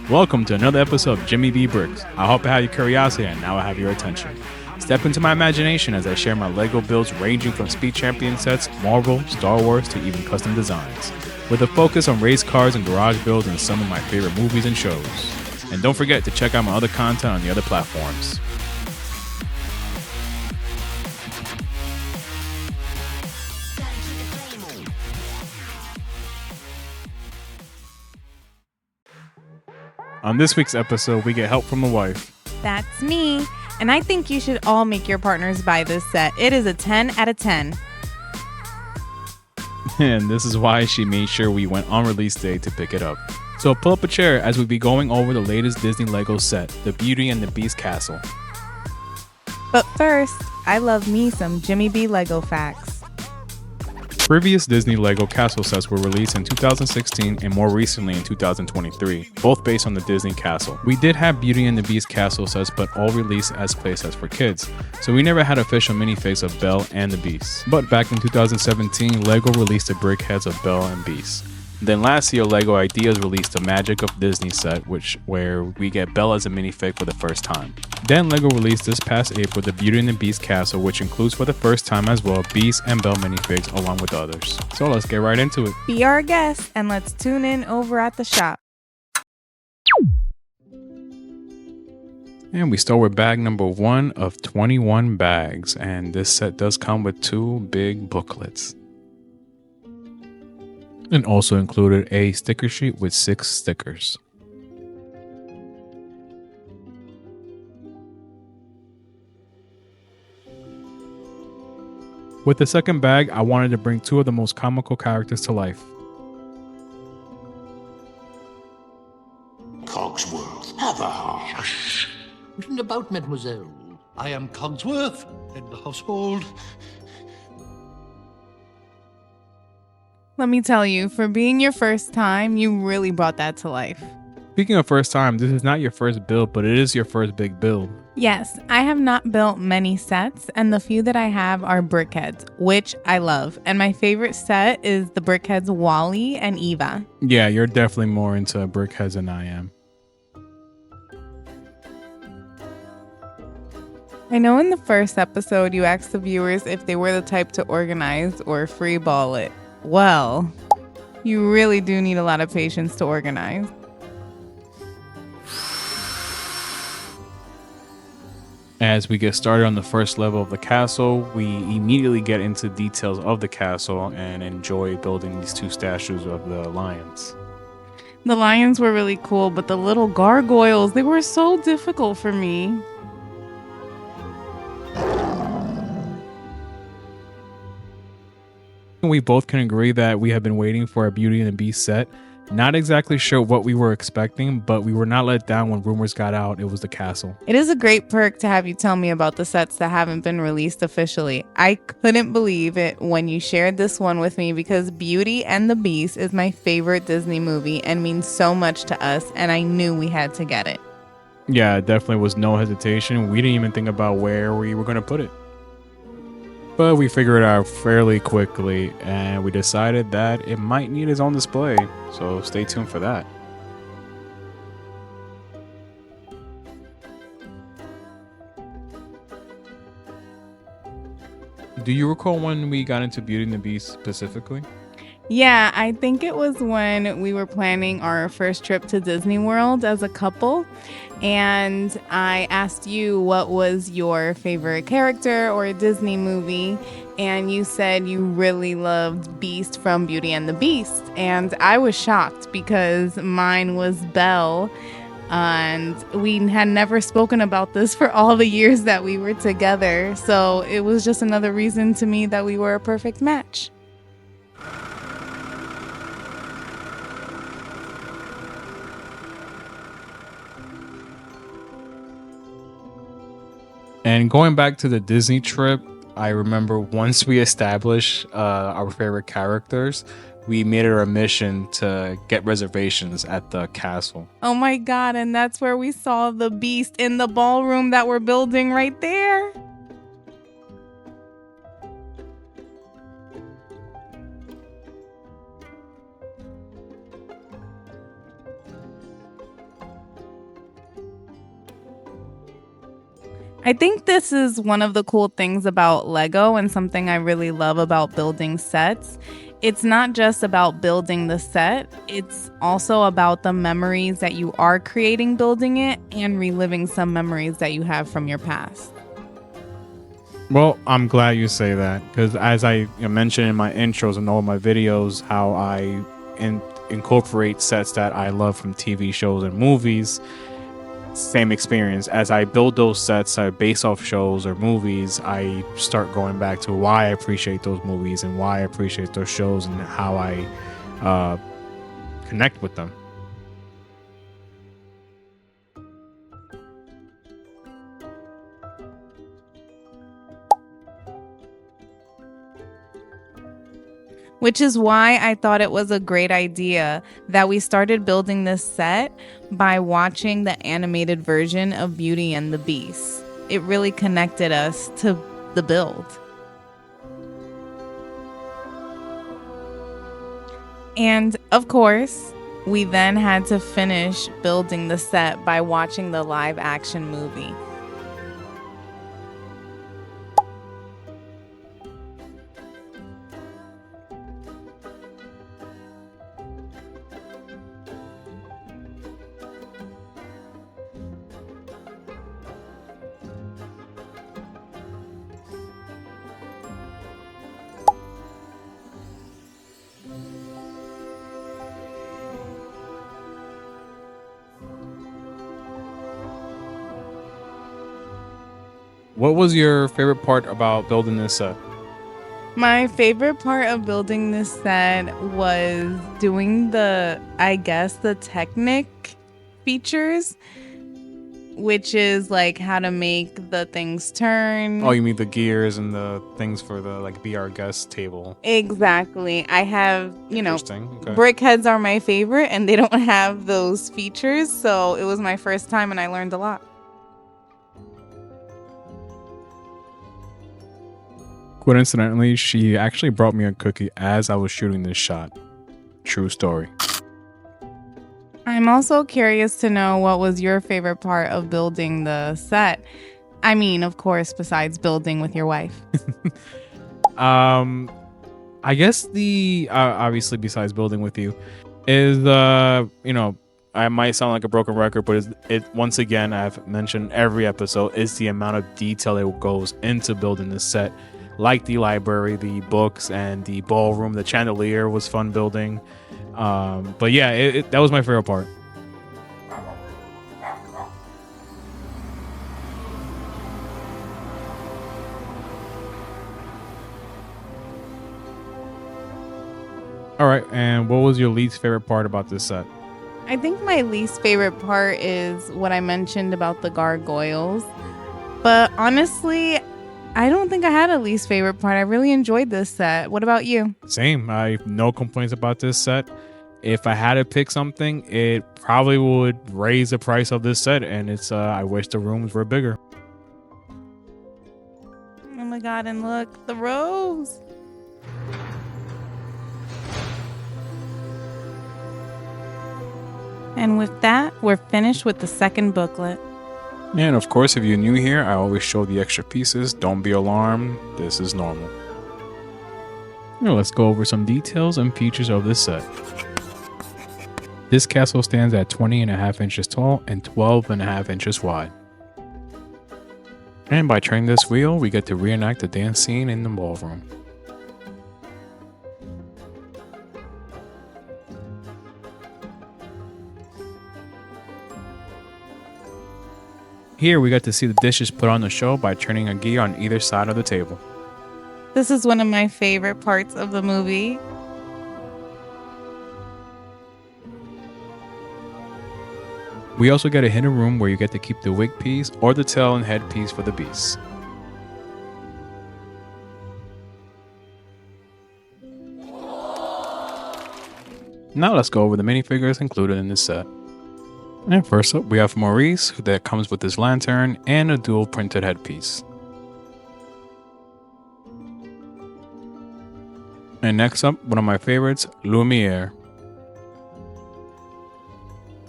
Welcome to another episode of Jimmy B Bricks. I hope I had your curiosity and now I have your attention. Step into my imagination as I share my LEGO builds ranging from Speed Champion sets, Marvel, Star Wars, to even custom designs, with a focus on race cars and garage builds and some of my favorite movies and shows. And don't forget to check out my other content on the other platforms. On this week's episode, we get help from the wife. That's me. And I think you should all make your partners buy this set. It is a 10 out of 10. And this is why she made sure we went on release day to pick it up. So pull up a chair as we be going over the latest Disney LEGO set, the Beauty and the Beast Castle. But first, I love me some Jimmy B LEGO facts. Previous Disney LEGO castle sets were released in 2016 and more recently in 2023, both based on the Disney castle. We did have Beauty and the Beast castle sets, but all released as playsets for kids, so we never had official minifigs of Belle and the Beast. But back in 2017, LEGO released the brick heads of Belle and Beast. Then last year, LEGO Ideas released the Magic of Disney set, where we get Belle as a minifig for the first time. Then LEGO released this past April the Beauty and the Beast castle, which includes for the first time as well Beast and Belle minifigs along with others. So let's get right into it. Be our guest and let's tune in over at the shop. And we start with bag number 1 of 21 bags, and this set does come with 2 big booklets. And also included a sticker sheet with 6 stickers. With the second bag, I wanted to bring 2 of the most comical characters to life. Cogsworth, have a heart. Hush! Written about, mademoiselle. I am Cogsworth, head of the household. Let me tell you, for being your first time, you really brought that to life. Speaking of first time, this is not your first build, but it is your first big build. Yes, I have not built many sets, and the few that I have are brickheads, which I love. And my favorite set is the brickheads Wally and Eva. Yeah, you're definitely more into brickheads than I am. I know in the first episode you asked the viewers if they were the type to organize or free ball it. Well, you really do need a lot of patience to organize. As we get started on the first level of the castle, we immediately get into details of the castle and enjoy building these 2 statues of the lions. The lions were really cool, but the little gargoyles, they were so difficult for me. We both can agree that we have been waiting for a Beauty and the Beast set. Not exactly sure what we were expecting, but we were not let down when rumors got out it was the castle. It is a great perk to have you tell me about the sets that haven't been released officially. I couldn't believe it when you shared this one with me because Beauty and the Beast is my favorite Disney movie and means so much to us, and I knew we had to get it. Yeah, it definitely was no hesitation. We didn't even think about where we were going to put it. But we figured it out fairly quickly, and we decided that it might need its own display, so stay tuned for that. Do you recall when we got into Beauty and the Beast specifically? Yeah, I think it was when we were planning our first trip to Disney World as a couple, and I asked you what was your favorite character or Disney movie, and you said you really loved Beast from Beauty and the Beast, and I was shocked because mine was Belle, and we had never spoken about this for all the years that we were together, so it was just another reason to me that we were a perfect match. And going back to the Disney trip, I remember once we established our favorite characters, we made it our mission to get reservations at the castle. Oh my God, and that's where we saw the Beast in the ballroom that we're building right there. I think this is one of the cool things about Lego and something I really love about building sets. It's not just about building the set, it's also about the memories that you are creating building it and reliving some memories that you have from your past. Well, I'm glad you say that because as I mentioned in my intros and all my videos, how I incorporate sets that I love from TV shows and movies. Same experience as I build those sets based off shows or movies. I start going back to why I appreciate those movies and why I appreciate those shows and how I connect with them. Which is why I thought it was a great idea that we started building this set by watching the animated version of Beauty and the Beast. It really connected us to the build. And of course, we then had to finish building the set by watching the live action movie. What was your favorite part about building this set? My favorite part of building this set was doing the Technic features, which is like how to make the things turn. Oh, you mean the gears and the things for the Be Our Guest table? Exactly. I have, Interesting. Okay. brick heads are my favorite and they don't have those features. So it was my first time and I learned a lot. Coincidentally, she actually brought me a cookie as I was shooting this shot. True story. I'm also curious to know what was your favorite part of building the set. I mean, of course, besides building with your wife. I guess the obviously besides building with you is I might sound like a broken record, but it once again I've mentioned every episode is the amount of detail that goes into building this set. Like the library, the books, and the ballroom. The chandelier was fun building. But yeah, that was my favorite part. All right, and what was your least favorite part about this set? I think my least favorite part is what I mentioned about the gargoyles. But honestly, I don't think I had a least favorite part. I really enjoyed this set. What about you? Same. I have no complaints about this set. If I had to pick something, it probably would raise the price of this set, and it's I wish the rooms were bigger. Oh my god, and look, the rose. And with that, we're finished with the second booklet. And of course, if you're new here, I always show the extra pieces. Don't be alarmed. This is normal. Now let's go over some details and features of this set. This castle stands at 20.5 inches tall and 12.5 inches wide. And by turning this wheel, we get to reenact the dance scene in the ballroom. Here we get to see the dishes put on the show by turning a gear on either side of the table. This is one of my favorite parts of the movie. We also get a hidden room where you get to keep the wig piece or the tail and head piece for the beast. Now let's go over the minifigures included in this set. And first up, we have Maurice, that comes with his lantern and a dual printed headpiece. And next up, one of my favorites, Lumiere.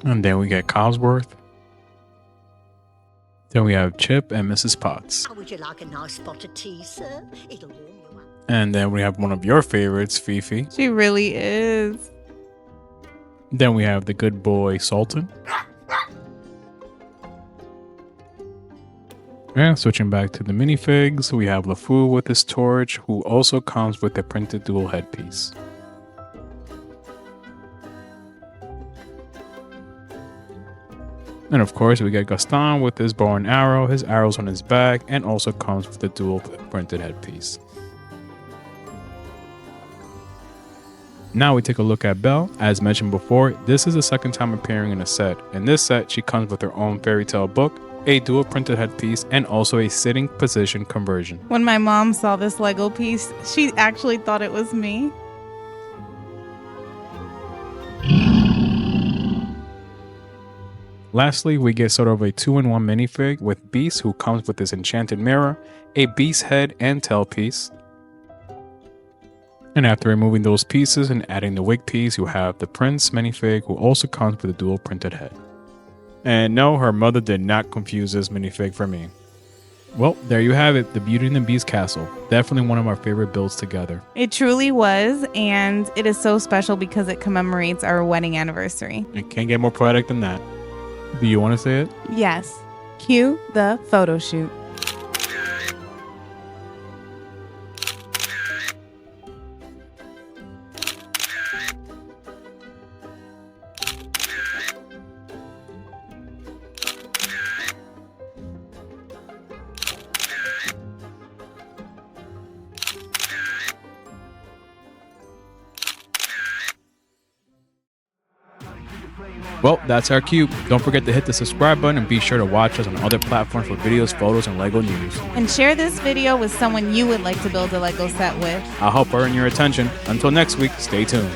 And then we get Cosworth, Then we have Chip and Mrs. Potts. Would you like a nice spot of tea, sir? It'll warm you up. And then we have one of your favorites, Fifi. She really is. Then we have the good boy, Sultan. And switching back to the minifigs, we have LeFou with his torch, who also comes with the printed dual headpiece. And of course, we get Gaston with his bow and arrow, his arrows on his back, and also comes with the dual printed headpiece. Now we take a look at Belle. As mentioned before, this is the second time appearing in a set. In this set, she comes with her own fairy tale book, a dual printed headpiece, and also a sitting position conversion. When my mom saw this Lego piece, she actually thought it was me. Lastly, we get sort of a 2-in-1 minifig with Beast, who comes with this enchanted mirror, a beast head and tail piece. And after removing those pieces and adding the wig piece, you have the Prince minifig, who also comes with a dual printed head. And no, her mother did not confuse this minifig for me. Well, there you have it, the Beauty and the Beast castle. Definitely one of our favorite builds together. It truly was, and it is so special because it commemorates our wedding anniversary. It can't get more poetic than that. Do you want to say it? Yes. Cue the photo shoot. Well, that's our cube. Don't forget to hit the subscribe button and be sure to watch us on other platforms for videos, photos, and LEGO news. And share this video with someone you would like to build a Lego set with. I'll help earn your attention. Until next week, stay tuned.